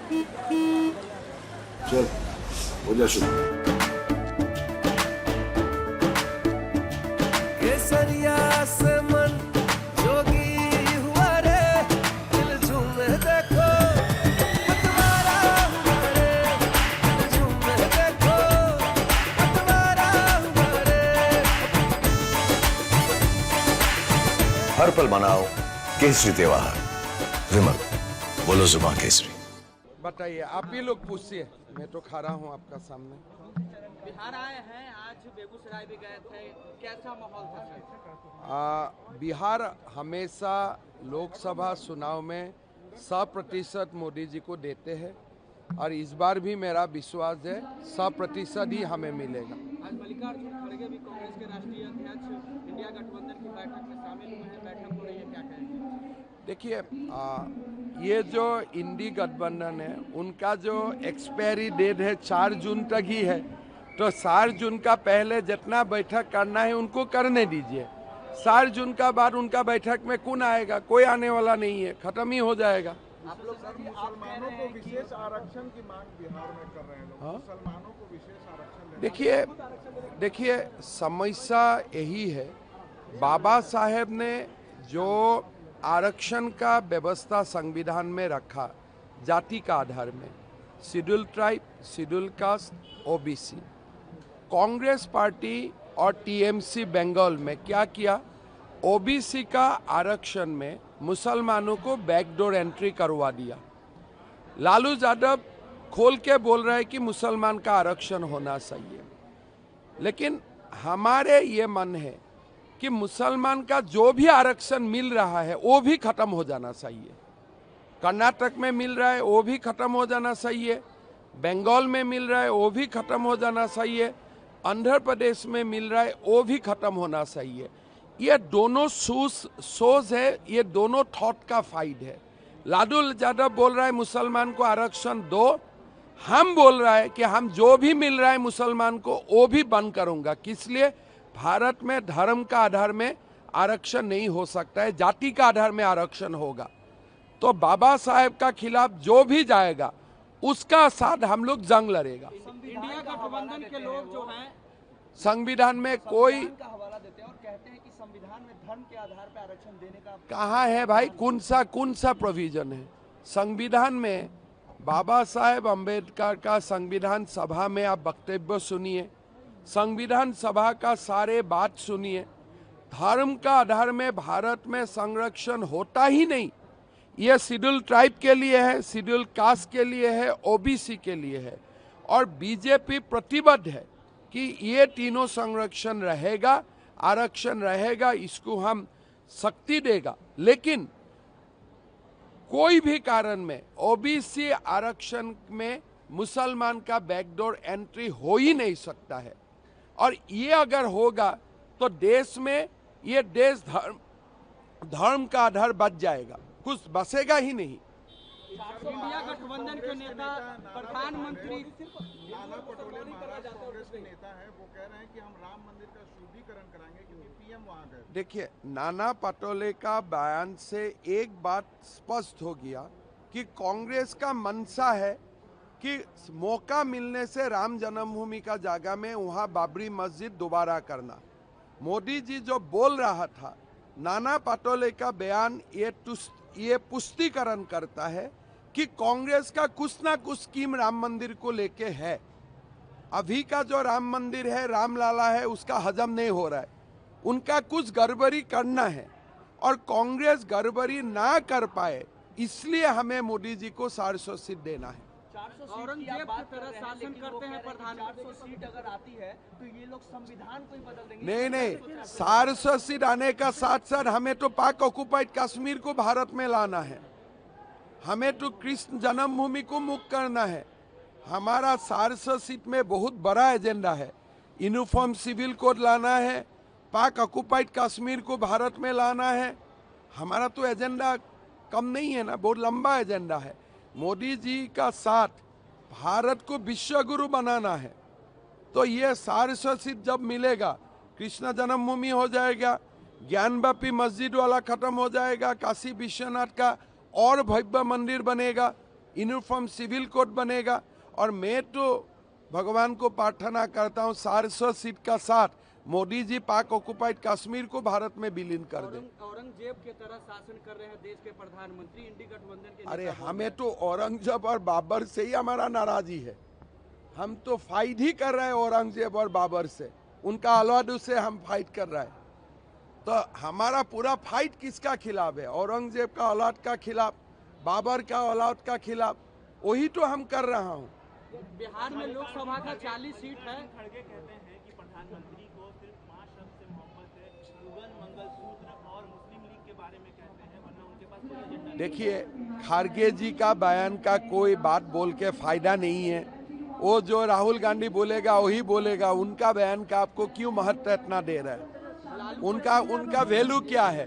चल हो जा शुरू। केसरिया से मन जोगी हुआ रे, दिल झूमे देखो पतवारा हुआ रे, दिल झूमे देखो पतवारा हुआ रे। हर पल मनाओ केसरी त्योहार। विमल, बोलो जुबान केसरी। बताइए, आप ही लोग पूछिए, मैं तो खड़ा हूँ आपका सामने। बिहार आए हैं, आज बेगूसराय भी गए थे, कैसा माहौल था सर? बिहार हमेशा लोकसभा चुनाव में 100% मोदी जी को देते हैं और इस बार भी मेरा विश्वास है 100% ही हमें मिलेगा। आज मल्लिकार्जुन खड़गे भी कांग्रेस के राष्ट्रीय अध्यक्ष इंडिया गठबंधन की बैठक में शामिल हुए हैं, बैठक हो रही है, क्या कहेंगे? देखिए, ये जो इंडी गठबंधन है उनका जो एक्सपायरी डेट है 4 जून तक ही है, तो 4 जून का पहले जितना बैठक करना है उनको करने दीजिए। 4 जून का बाद उनका बैठक में कौन आएगा? कोई आने वाला नहीं है, खत्म ही हो जाएगा। आप लोग मुसलमानों को विशेष आरक्षण की मांग बिहार में कर रहे हैं लोग। हाँ? मुसलमानों को विशेष आरक्षण देखिए समस्या यही है, बाबा साहेब ने जो आरक्षण का व्यवस्था संविधान में रखा जाति का आधार में, schedule tribe, schedule caste, OBC, Congress party और टीएमसी बंगाल में क्या किया, ओबीसी का आरक्षण में मुसलमानों को बैकडोर एंट्री करवा दिया। लालू यादव खोल के बोल रहे हैं कि मुसलमान का आरक्षण होना चाहिए, लेकिन हमारे ये मन है कि मुसलमान का जो भी आरक्षण मिल रहा है वो भी खत्म हो जाना चाहिए। कर्नाटक में मिल रहा है वो भी खत्म हो जाना चाहिए, बंगाल में मिल रहा है वो भी खत्म हो जाना चाहिए, आंध्र प्रदेश में मिल रहा है वो भी खत्म होना चाहिए। ये दोनों सोच है, ये दोनों थॉट का फाइट है। लालू यादव बोल रहा है मुसलमान को आरक्षण दो, हम बोल रहा है कि हम जो भी मिल रहा है मुसलमान को वो भी बंद करूंगा। किस लिए? भारत में धर्म का आधार में आरक्षण नहीं हो सकता है, जाति का आधार में आरक्षण होगा। तो बाबा साहेब का खिलाफ जो भी जाएगा उसका साथ हम लोग जंग लड़ेगा। इंडिया गठबंधन के लोग जो हैं संविधान में कोई का हवाला देते हैं और कहते हैं कि संविधान में धर्म के आधार पर आरक्षण देने का कहाँ है भाई? कौन सा प्रोविजन है संविधान में? बाबा साहेब अम्बेडकर का संविधान सभा में आप वक्तव्य सुनिए, संविधान सभा का सारे बात सुनिए। धर्म का आधार में भारत में संरक्षण होता ही नहीं। ये शेड्यूल ट्राइब के लिए है, शेड्यूल कास्ट के लिए है, ओबीसी के लिए है, और बीजेपी प्रतिबद्ध है कि ये तीनों संरक्षण रहेगा, आरक्षण रहेगा, इसको हम शक्ति देगा। लेकिन कोई भी कारण में ओबीसी आरक्षण में मुसलमान का बैकडोर एंट्री हो ही नहीं सकता है, और ये अगर होगा तो देश में ये देश धर्म का आधार बच जाएगा, कुछ बसेगा ही नहीं। इंडिया गठबंधन के नेता प्रधानमंत्री नाना पटोले महाराज कांग्रेस के नेता हैं, वो कह रहे हैं कि हम राम मंदिर का शुद्धिकरण कराएंगे क्योंकि पीएम वहां गए। देखिए, नाना पटोले का बयान से एक बात स्पष्ट हो गया कि कांग्रेस का मंशा है कि मौका मिलने से राम जन्मभूमि का जगह में वहां बाबरी मस्जिद दोबारा करना। मोदी जी जो बोल रहा था, नाना पटोले का बयान ये पुष्टिकरण करता है कि कांग्रेस का कुछ ना कुछ स्कीम राम मंदिर को लेके है। अभी का जो राम मंदिर है, रामलाला है, उसका हजम नहीं हो रहा है, उनका कुछ गड़बड़ी करना है, और कांग्रेस गड़बड़ी ना कर पाए इसलिए हमें मोदी जी को 400 सीट देना है। औरंगजेब की तरह शासन करते हैं प्रधानमंत्री। 400 सीट अगर आती है तो ये लोग संविधान को ही बदल देंगे। नहीं, 400 सीट आने का साथ साथ हमें तो पाक ऑक्युपाइड कश्मीर को भारत में लाना है, हमें तो कृष्ण जन्मभूमि को मुक्त करना है। हमारा 400 सीट में बहुत बड़ा एजेंडा है। यूनिफॉर्म सिविल कोड लाना है, पाक ऑक्युपाइड कश्मीर को भारत में लाना है। हमारा तो एजेंडा कम नहीं है ना, बहुत लंबा एजेंडा है। मोदी जी का साथ भारत को विश्व गुरु बनाना है, तो ये 400 सीट जब मिलेगा, कृष्ण जन्मभूमि हो जाएगा, ज्ञानवापी मस्जिद वाला खत्म हो जाएगा, काशी विश्वनाथ का और भव्य मंदिर बनेगा, यूनिफॉर्म सिविल कोड बनेगा। और मैं तो भगवान को प्रार्थना करता हूँ 400 सीट का साथ मोदी जी पाक ऑक्युपाइड कश्मीर को भारत में विलीन कर दे। औरंगजेब के तरह शासन कर रहे हैं देश के प्रधानमंत्री, इंडी गठबंधन के अरे नेता हमें तो औरंगजेब और बाबर से ही हमारा नाराजी है। हम तो फाइट ही कर रहे हैं औरंगजेब और बाबर से, उनका औलाद से हम फाइट कर रहे हैं। तो हमारा पूरा फाइट किसका खिलाफ है? औरंगजेब का औलाद का खिलाफ, बाबर का औलाद का खिलाफ, वही तो हम कर रहा हूँ। बिहार में लोकसभा का 40 सीट है। खड़गे कहते हैं कि प्रधानमंत्री को सिर्फ मां शब्द से मोहब्बत है, युगल मंगलसूत्र और मुस्लिम लीग के बारे में कहते हैं, वरना उनके पास कोई एजेंडा नहीं। देखिए, खारगे जी का बयान का कोई बात बोल के फायदा नहीं है। वो जो राहुल गांधी बोलेगा वही बोलेगा, उनका बयान का आपको क्यों महत्व इतना दे रहा है? उनका वैल्यू क्या है?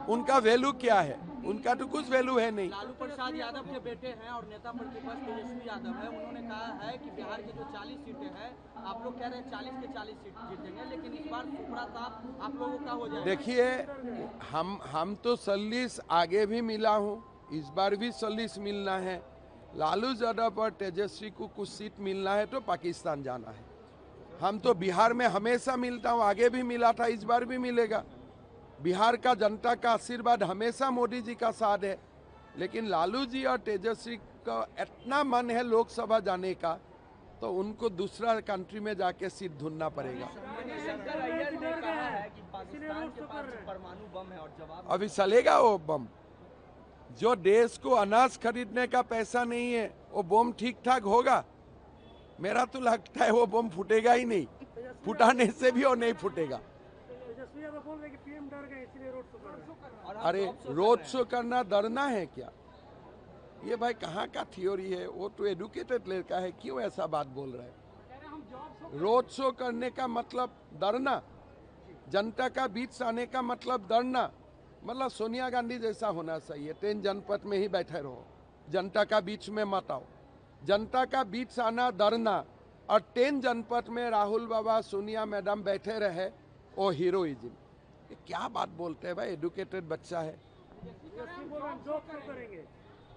उनका वैल्यू क्या है? उनका तो कुछ वैल्यू है नहीं। लालू प्रसाद यादव के बेटे हैं और नेता प्रतिपक्ष तेजस्वी यादव है, उन्होंने कहा है कि बिहार की जो 40 सीटें हैं, आप लोग कह रहे हैं 40 के 40 सीट जीतेंगे, लेकिन इस बार सुपड़ा साफ आप लोगों का हो जाएगा। देखिए, हम तो 40 आगे भी मिला हूँ, इस बार भी 40 मिलना है। लालू यादव और तेजस्वी को कुछ सीट मिलना है तो पाकिस्तान जाना है। हम तो बिहार में हमेशा मिलता हूँ, आगे भी मिला था, इस बार भी मिलेगा। बिहार का जनता का आशीर्वाद हमेशा मोदी जी का साथ है। लेकिन लालू जी और तेजस्वी का इतना मन है लोकसभा जाने का, तो उनको दूसरा कंट्री में जाके सीट ढूंढना पड़ेगा। शंकर अय्यर ने कहा है कि पाकिस्तान के पास परमाणु बम है और जवाब अभी चलेगा वो बम? जो देश को अनाज खरीदने का पैसा नहीं है, वो बम ठीक ठाक होगा? मेरा तो लगता है वो बम फूटेगा ही नहीं, फुटाने से भी वो नहीं फूटेगा। अरे रोड शो करना डरना है क्या? ये भाई कहाँ का थ्योरी है? वो तो एडुकेटेड लड़का है, क्यों ऐसा बात बोल रहा है? रोड शो करने का मतलब डरना, जनता का बीच आने का मतलब डरना। मतलब सोनिया गांधी जैसा होना चाहिए, 10 जनपद में ही बैठे रहो, जनता का बीच में मत आओ। जनता का बीच आना डरना, और 10 जनपद में राहुल बाबा सोनिया मैडम बैठे रहे, वो हीरोइज्म। ये क्या बात बोलते हैं भाई? एडुकेटेड बच्चा है।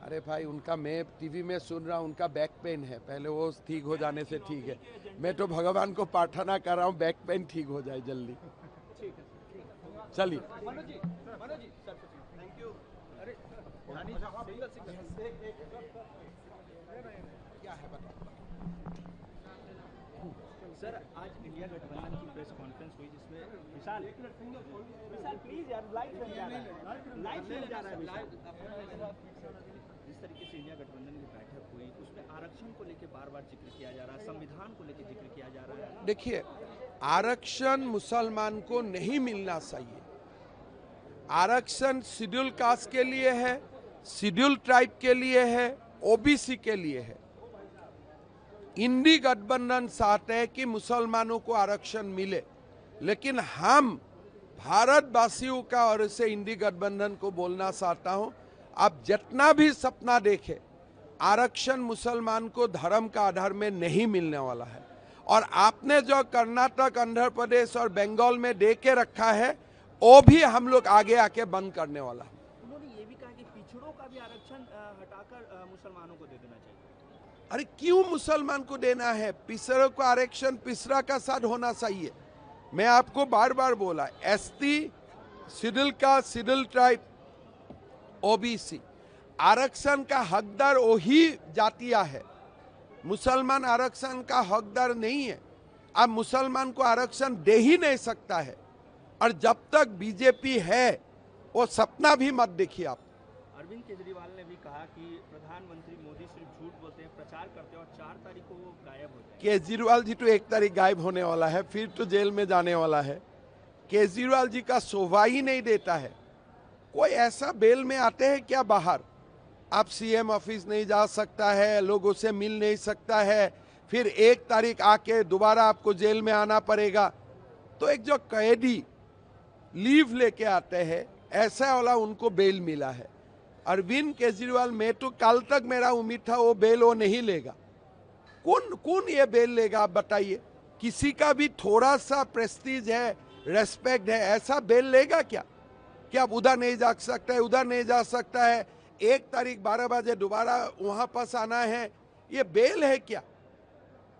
अरे भाई, उनका मैं टीवी में सुन रहा हूँ, उनका बैक पेन है, पहले वो ठीक हो जाने से ठीक है। मैं तो भगवान को प्रार्थना कर रहा हूँ बैक पेन ठीक हो जाए जल्दी। चलिए Manoj ji sir, thank you. अरे क्या है बताओ। सर, आज इंडिया गठबंधन की प्रेस कॉन्फ्रेंस हुई जिसमें विशाल प्लीज यार, लाइव चल जा रहा है। जिस तरीके से इंडिया गठबंधन की बैठक हुई, उसमें आरक्षण को लेकर बार-बार जिक्र किया जा रहा है, संविधान को लेकर जिक्र किया जा रहा है। देखिए, आरक्षण मुसलमान को नहीं मिलना चाहिए। आरक्षण शेड्यूल कास्ट के लिए है, शेड्यूल ट्राइब के लिए है, ओबीसी के लिए है। इंडी गठबंधन चाहते हैं कि मुसलमानों को आरक्षण मिले, लेकिन हम भारतवासियों का और से इंडी गठबंधन को बोलना चाहता हूं, आप जितना भी सपना देखे, आरक्षण मुसलमान को धर्म का आधार में नहीं मिलने वाला है। और आपने जो कर्नाटक, आंध्र प्रदेश और बंगाल में दे के रखा है, वो भी हम लोग आगे आके बंद करने वाला है। उन्होंने ये भी कहा कि पिछड़ों का भी आरक्षण हटाकर मुसलमानों को दे देना चाहिए। अरे क्यों मुसलमान को देना है? पिछड़ों को आरक्षण पिछड़ा का साथ होना चाहिए। मैं आपको बार बार बोला, ST, schedule caste, schedule tribe, OBC, आरक्षण का हकदार वही जातियां है, मुसलमान आरक्षण का हकदार नहीं है। अब मुसलमान को आरक्षण दे ही नहीं सकता है। और जब तक बीजेपी है, वो सपना भी मत देखिए आप। अरविंद केजरीवाल ने भी कहा कि प्रधानमंत्री मोदी सिर्फ झूठ बोलते हैं, प्रचार करते हैं और 4 तारीख को वो गायब होते हैं। केजरीवाल जी तो 1 तारीख गायब होने वाला है, फिर तो जेल में जाने वाला है। केजरीवाल जी का शोभा ही नहीं देता है। कोई ऐसा बेल में आते हैं क्या बाहर? आप सीएम ऑफिस नहीं जा सकता है, लोगों से मिल नहीं सकता है, फिर 1 तारीख आके दोबारा आपको जेल में आना पड़ेगा। तो एक जो कैदी लीव लेके आते हैं, ऐसा वाला उनको बेल मिला है। अरविंद केजरीवाल, मैं तो कल तक मेरा उम्मीद था वो बेल वो नहीं लेगा। कौन ये बेल लेगा आप बताइए? किसी का भी थोड़ा सा प्रेस्टीज है, रेस्पेक्ट है, ऐसा बेल लेगा क्या? कि आप उधर नहीं जा सकता है, उधर नहीं जा सकता है, 1 तारीख 12 बजे दोबारा वहां पास आना है, ये बेल है क्या?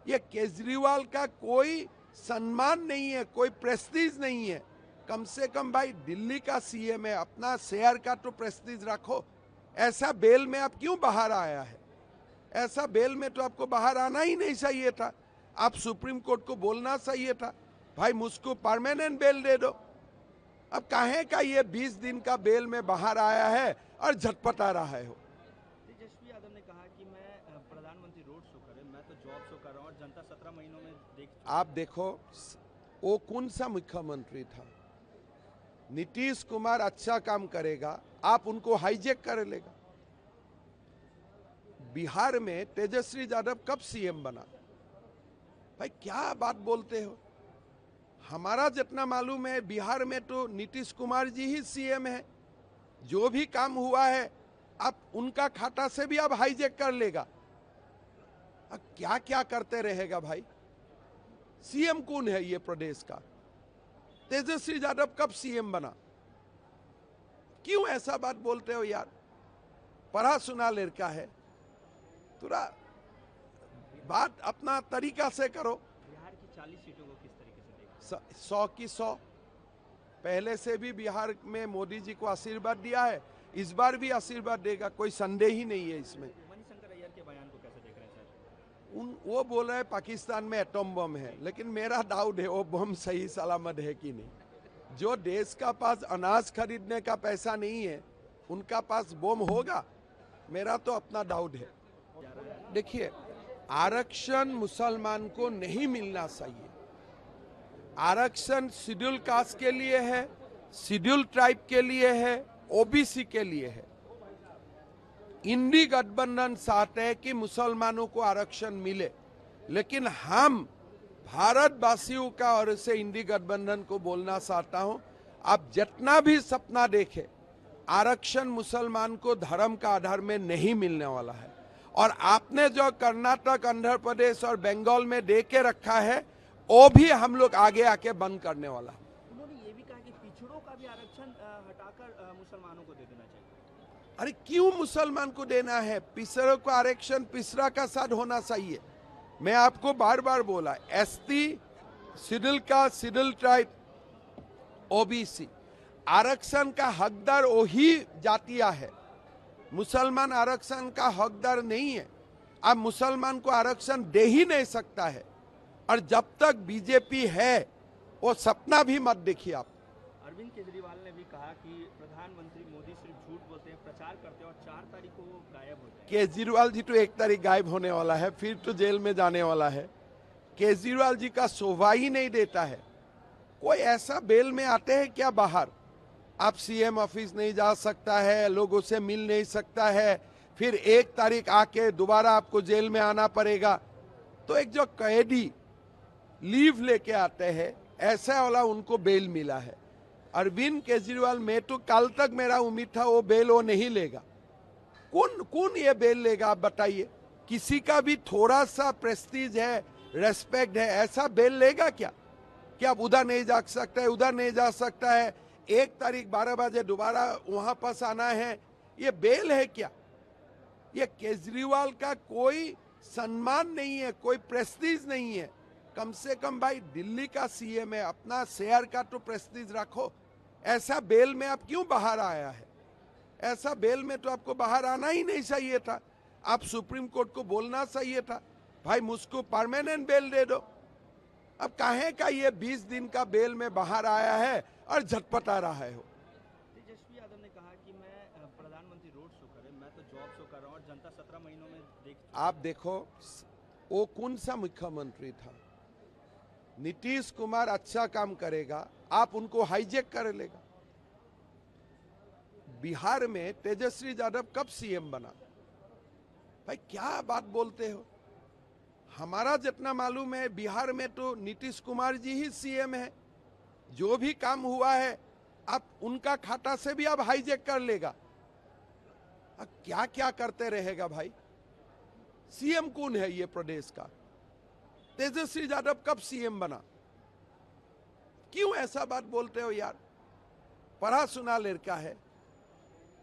ये केजरीवाल का कोई सम्मान नहीं है, कोई प्रेस्टीज नहीं है। कम से कम भाई दिल्ली का सीएम है, अपना शहर का तो प्रेस्टीज रखो। ऐसा बेल में आप क्यों बाहर आया है? ऐसा बेल में तो आपको बाहर आना ही नहीं चाहिए था। आप सुप्रीम कोर्ट को बोलना चाहिए था भाई मुझको परमानेंट बेल दे दो। अब काहे का ये 20 दिन का बेल में बाहर आया है और झटपटा रहा है हो? तेजस्वी यादव ने कहा कि मैं प्रधानमंत्री रोड शो करे, मैं तो जॉब शो कर रहा हूँ और जनता 17 महीनों में देख। आप देखो वो कौन सा मुख्यमंत्री था? नीतीश कुमार अच्छा काम करेगा, आप उनको हाईजेक कर लेगा। बिहार में तेजस्वी यादव कब सीएम बना? भाई क्या बात बोलते हो? हमारा जितना मालूम है बिहार में तो नीतीश कुमार जी ही सीएम है। जो भी काम हुआ है आप उनका खाता से भी आप हाईजेक कर लेगा। अब क्या क्या करते रहेगा भाई? सीएम कौन है ये प्रदेश का? तेजस्वी यादव कब सीएम बना? क्यों ऐसा बात बोलते हो यार? पढ़ा सुना लड़का है, थोड़ा बात अपना तरीका से करो। बिहार की 40 सीटों को किस तरीके से देखते 100 की 100 पहले से भी बिहार में मोदी जी को आशीर्वाद दिया है, इस बार भी आशीर्वाद देगा, कोई संदेह ही नहीं है इसमें। मणिशंकर अय्यर के बयान को कैसे देख रहे हैं सर? वो बोल रहे हैं पाकिस्तान में एटम बम है, लेकिन मेरा डाउट है वो बम सही सलामत है कि नहीं। जो देश का पास अनाज खरीदने का पैसा नहीं है उनका पास बम होगा? मेरा तो अपना डाउट है। देखिए, आरक्षण मुसलमान को नहीं मिलना चाहिए। आरक्षण शेड्यूल कास्ट के लिए है, शेड्यूल ट्राइब के लिए है, ओबीसी के लिए है। इंडी गठबंधन चाहते हैं कि मुसलमानों को आरक्षण मिले, लेकिन हम भारतवासियों का और से इंडी गठबंधन को बोलना चाहता हूं, आप जितना भी सपना देखे, आरक्षण मुसलमान को धर्म का आधार में नहीं मिलने वाला है। और आपने जो कर्नाटक, आंध्र प्रदेश और बंगाल में दे के रखा है वो भी हम लोग आगे आके बंद करने वाला है। उन्होंने ये भी कहा कि पिछड़ों का भी आरक्षण हटाकर मुसलमानों को दे देना चाहिए। अरे क्यों मुसलमान को देना है? पिछड़ों को आरक्षण पिछड़ा का साथ होना चाहिए। मैं आपको बार बार बोला, ST, schedule caste, schedule tribe, OBC आरक्षण का हकदार वही जातियां है, मुसलमान आरक्षण का हकदार नहीं है। अब मुसलमान को आरक्षण दे ही नहीं सकता है, और जब तक बीजेपी है वो सपना भी मत देखिए आप। अरविंद केजरीवाल ने भी कहा कि प्रधानमंत्री मोदी सिर्फ झूठ बोलते हैं, प्रचार करते हैं और 4 तारीख को वो गायब हो जाएंगे। केजरीवाल जी तो 1 तारीख गायब होने वाला है, फिर तो जेल में जाने वाला है। केजरीवाल जी का शोभा ही नहीं देता है। कोई ऐसा बेल में आते हैं क्या बाहर? आप सीएम ऑफिस नहीं जा सकता है, लोगों से मिल नहीं सकता है, फिर 1 तारीख आके दोबारा आपको जेल में आना पड़ेगा। तो एक जो कैदी लीव लेके आते हैं, ऐसा वाला उनको बेल मिला है। अरविंद केजरीवाल में तो कल तक मेरा उम्मीद था वो बेल वो नहीं लेगा। कौन ये बेल लेगा आप बताइए? किसी का भी थोड़ा सा प्रेस्टीज है, रेस्पेक्ट है, ऐसा बेल लेगा क्या? कि आप उधर नहीं जा सकता है, उधर नहीं जा सकता है, 1 तारीख 12 बजे दोबारा वहां पास आना है, ये बेल है क्या? ये केजरीवाल का कोई सम्मान नहीं है, कोई प्रेस्टीज नहीं है। कम से कम भाई दिल्ली का सीएम है, अपना शहर का तो प्रेस्टीज रखो। ऐसा बेल में आप क्यों बाहर आया है? ऐसा बेल में तो आपको बाहर आना ही नहीं चाहिए था। आप सुप्रीम कोर्ट को बोलना चाहिए था भाई मुझको परमानेंट बेल दे दो। अब काहे का ये 20 दिन का बेल में बाहर आया है और झटपटा रहा है हो? तेजस्वी यादव ने कहा कि मैं प्रधानमंत्री रोड शो करे, मैं तो जॉब शो कर रहा हूँ और जनता 17 महीनों में देख। आप देखो वो कौन सा मुख्यमंत्री था? नीतीश कुमार अच्छा काम करेगा, आप उनको हाईजेक कर लेगा। बिहार में तेजस्वी यादव कब सीएम बना? भाई क्या बात बोलते हो? हमारा जितना मालूम है बिहार में तो नीतीश कुमार जी ही सीएम है। जो भी काम हुआ है आप उनका खाता से भी आप हाईजेक कर लेगा। अब क्या क्या करते रहेगा भाई? सीएम कौन है ये प्रदेश का? तेजस्वी यादव कब सीएम बना? क्यों ऐसा बात बोलते हो यार? पढ़ा सुना लड़का है,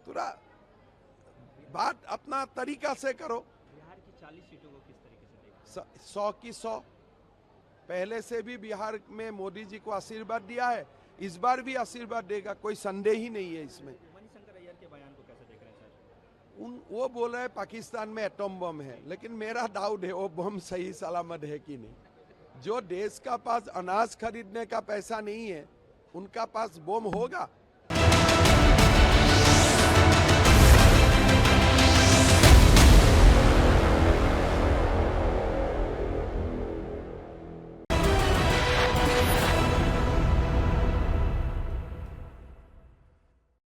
थोड़ा बात अपना तरीका से करो। बिहार की 40 सीटों को किस तरीके से देखा? 100 की 100 पहले से भी बिहार में मोदी जी को आशीर्वाद दिया है, इस बार भी आशीर्वाद देगा, कोई संदेह ही नहीं है इसमें। मणिशंकर अय्यर के बयान को कैसे देख रहे हैं सर? वो बोल रहे हैं पाकिस्तान में एटम बम है, लेकिन मेरा डाउट है वो बम सही सलामत है कि नहीं। जो देश का पास अनाज खरीदने का पैसा नहीं है, उनका पास बम होगा।